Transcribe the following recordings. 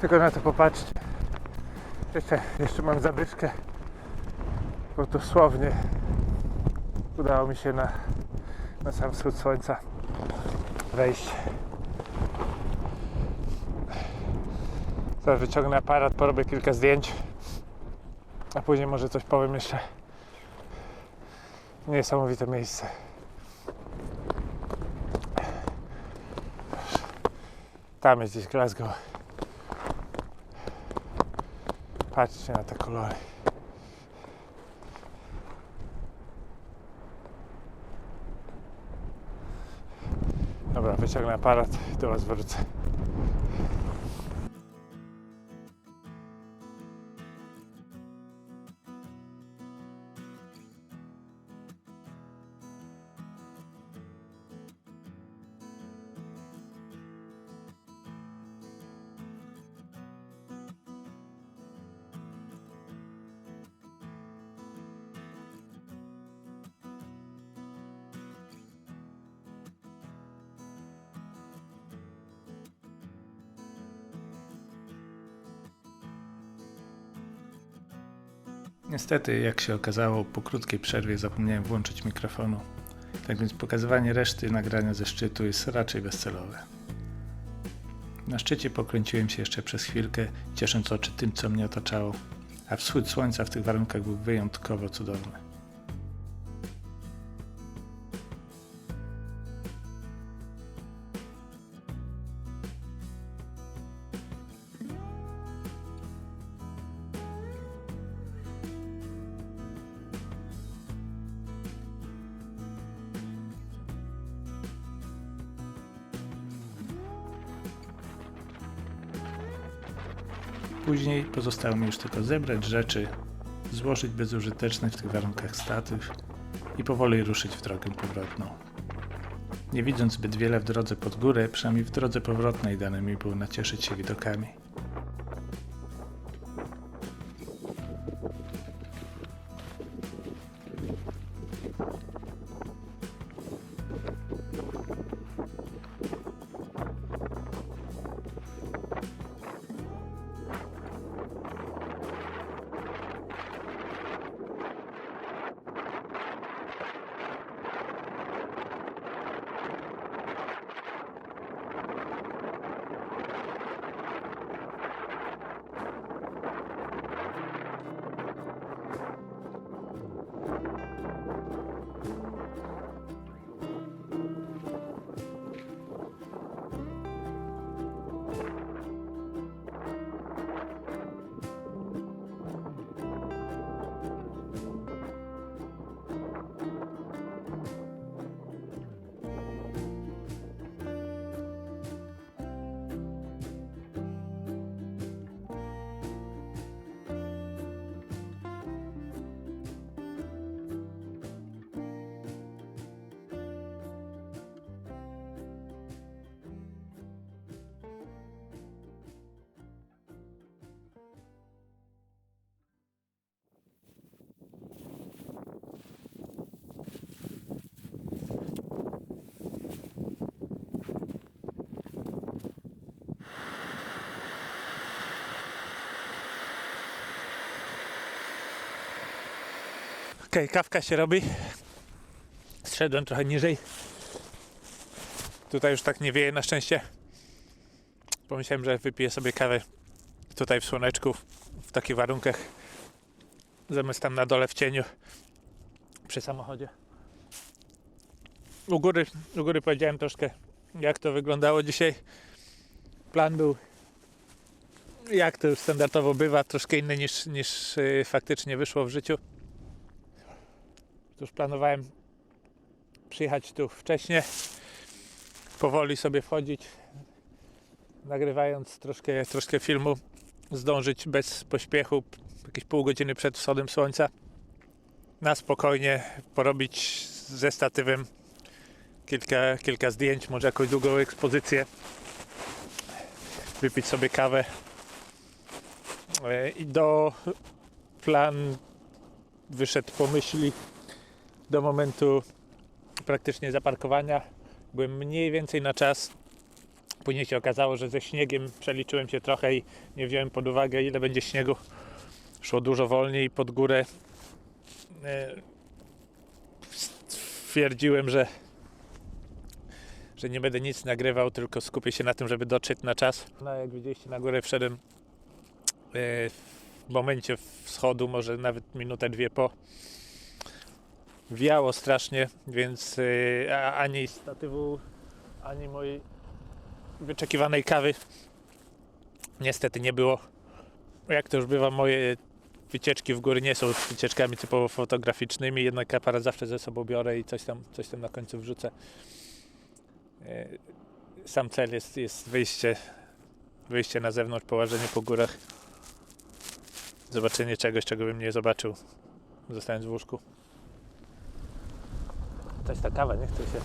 Tylko na to popatrzcie. Jeszcze mam zadyszkę, bo dosłownie udało mi się na sam wschód słońca wejść. Teraz wyciągnę aparat, porobię kilka zdjęć, a później może coś powiem jeszcze. Niesamowite miejsce. Tam jest gdzieś Glasgow. Patrzcie na te kolory. Dobra, wyciągnę aparat i do Was wrócę. Niestety, jak się okazało, po krótkiej przerwie zapomniałem włączyć mikrofonu. Tak więc pokazywanie reszty nagrania ze szczytu jest raczej bezcelowe. Na szczycie pokręciłem się jeszcze przez chwilkę, ciesząc oczy tym, co mnie otaczało, a wschód słońca w tych warunkach był wyjątkowo cudowny. Później pozostało mi już tylko zebrać rzeczy, złożyć bezużyteczny w tych warunkach statyw i powoli ruszyć w drogę powrotną. Nie widząc zbyt wiele w drodze pod górę, przynajmniej w drodze powrotnej dane mi było nacieszyć się widokami. Okej, kawka się robi. Zszedłem trochę niżej. Tutaj już tak nie wieje na szczęście. Pomyślałem, że wypiję sobie kawę tutaj w słoneczku, w takich warunkach, zamiast tam na dole w cieniu przy samochodzie. U góry powiedziałem troszkę, jak to wyglądało dzisiaj. Plan był, jak to już standardowo bywa, troszkę inny niż faktycznie wyszło w życiu. Już planowałem przyjechać tu wcześniej, powoli sobie wchodzić, nagrywając troszkę filmu, zdążyć bez pośpiechu, jakieś pół godziny przed wschodem słońca, na spokojnie porobić ze statywem kilka zdjęć, może jakąś długą ekspozycję, wypić sobie kawę i plan wyszedł po myśli do momentu praktycznie zaparkowania. Byłem mniej więcej na czas później się okazało, że ze śniegiem przeliczyłem się trochę i nie wziąłem pod uwagę, ile będzie śniegu. Szło dużo wolniej pod górę. Stwierdziłem, że nie będę nic nagrywał, tylko skupię się na tym, żeby dotrzeć na czas. No, jak widzieliście, na górę wszedłem w momencie wschodu, może nawet minutę, dwie po. Wiało strasznie, więc ani statywu, ani mojej wyczekiwanej kawy niestety nie było. Jak to już bywa, moje wycieczki w góry nie są wycieczkami typowo fotograficznymi, jednak aparat zawsze ze sobą biorę i coś tam na końcu wrzucę. Sam cel jest wyjście na zewnątrz, połażenie po górach, zobaczenie czegoś, czego bym nie zobaczył zostając w łóżku. To jest ta kawa, nie chce się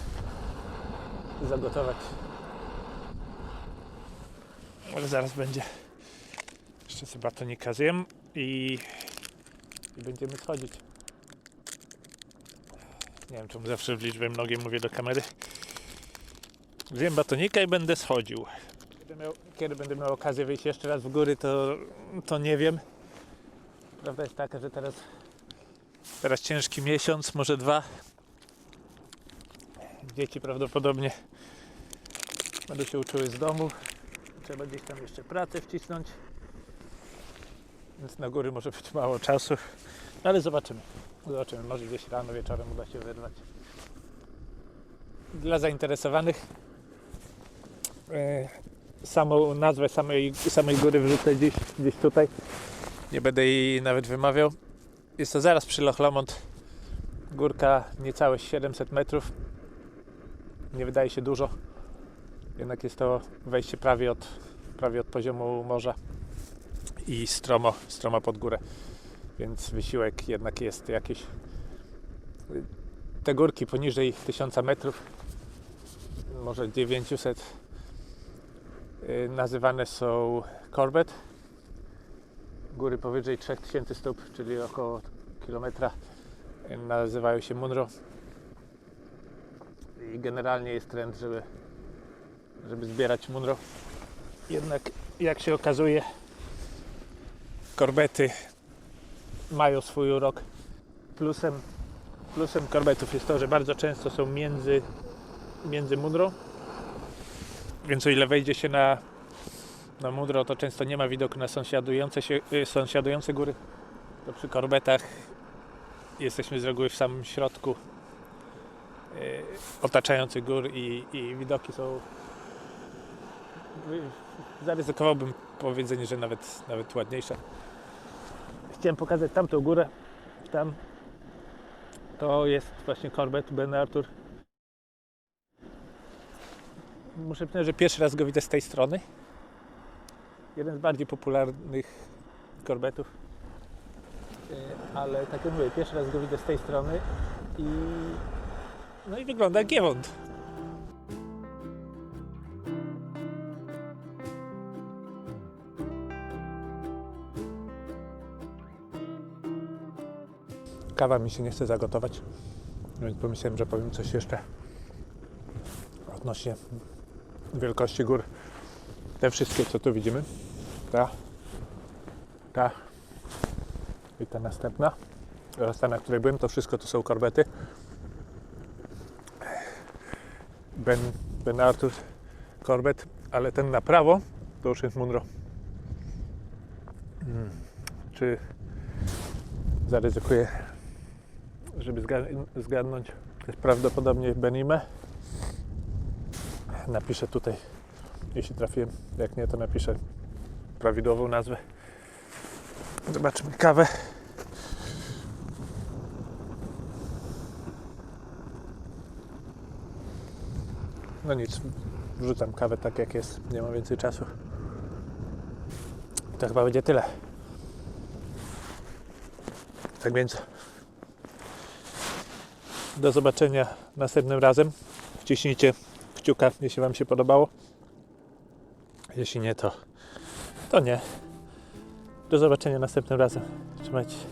zagotować. Ale zaraz będzie. Jeszcze sobie batonika zjem i będziemy schodzić. Nie wiem, czemu zawsze w liczbie mnogiej mówię do kamery. Zjem batonika i będę schodził. Kiedy będę miał okazję wyjść jeszcze raz w góry, to nie wiem. Prawda jest taka, że teraz ciężki miesiąc, może 2. Dzieci prawdopodobnie będą się uczyły z domu. Trzeba gdzieś tam jeszcze pracę wcisnąć. Więc na góry może być mało czasu. No ale zobaczymy. Może gdzieś rano, wieczorem uda się wyrwać. Dla zainteresowanych samą nazwę samej góry wrzucę gdzieś tutaj. Nie będę jej nawet wymawiał. Jest to zaraz przy Loch Lomond. Górka niecałe 700 metrów. Nie wydaje się dużo. Jednak jest to wejście prawie od poziomu morza i stromo pod górę. Więc wysiłek jednak jest jakiś. Te górki poniżej 1000 metrów, może 900, nazywane są Corbett. Góry powyżej 3000 stóp, czyli około kilometra, nazywają się Munro. I generalnie jest trend, żeby zbierać Munro. Jednak jak się okazuje, Corbetty mają swój urok. Plusem Corbettów jest to, że bardzo często są między Munro. Więc o ile wejdzie się na Munro, to często nie ma widoku na sąsiadujące góry. To przy Corbettach jesteśmy z reguły w samym środku otaczających gór i widoki są, zaryzykowałbym powiedzenie, że nawet ładniejsze. Chciałem pokazać tamtą górę. Tam to jest właśnie Corbett, Ben Arthur. Muszę przyznać, że pierwszy raz go widzę z tej strony. Jeden z bardziej popularnych Corbettów. Ale tak jak mówię, pierwszy raz go widzę z tej strony i wygląda jak Giewont. Kawa mi się nie chce zagotować, więc pomyślałem, że powiem coś jeszcze odnośnie wielkości gór. Te wszystkie, co tu widzimy, ta i ta następna oraz ta, na której byłem, to wszystko to są Corbetty. Ben Arthur, Corbett, ale ten na prawo to już jest Munro. Czy zaryzykuję, żeby zgadnąć? To jest prawdopodobnie Benime. Napiszę tutaj, jeśli trafiłem. Jak nie, to napiszę prawidłową nazwę. Zobaczmy kawę. No nic, wrzucam kawę tak jak jest, nie ma więcej czasu. To chyba będzie tyle. Tak więc do zobaczenia następnym razem. Wciśnijcie kciuka, jeśli Wam się podobało. Jeśli nie, to nie. Do zobaczenia następnym razem. Trzymajcie się.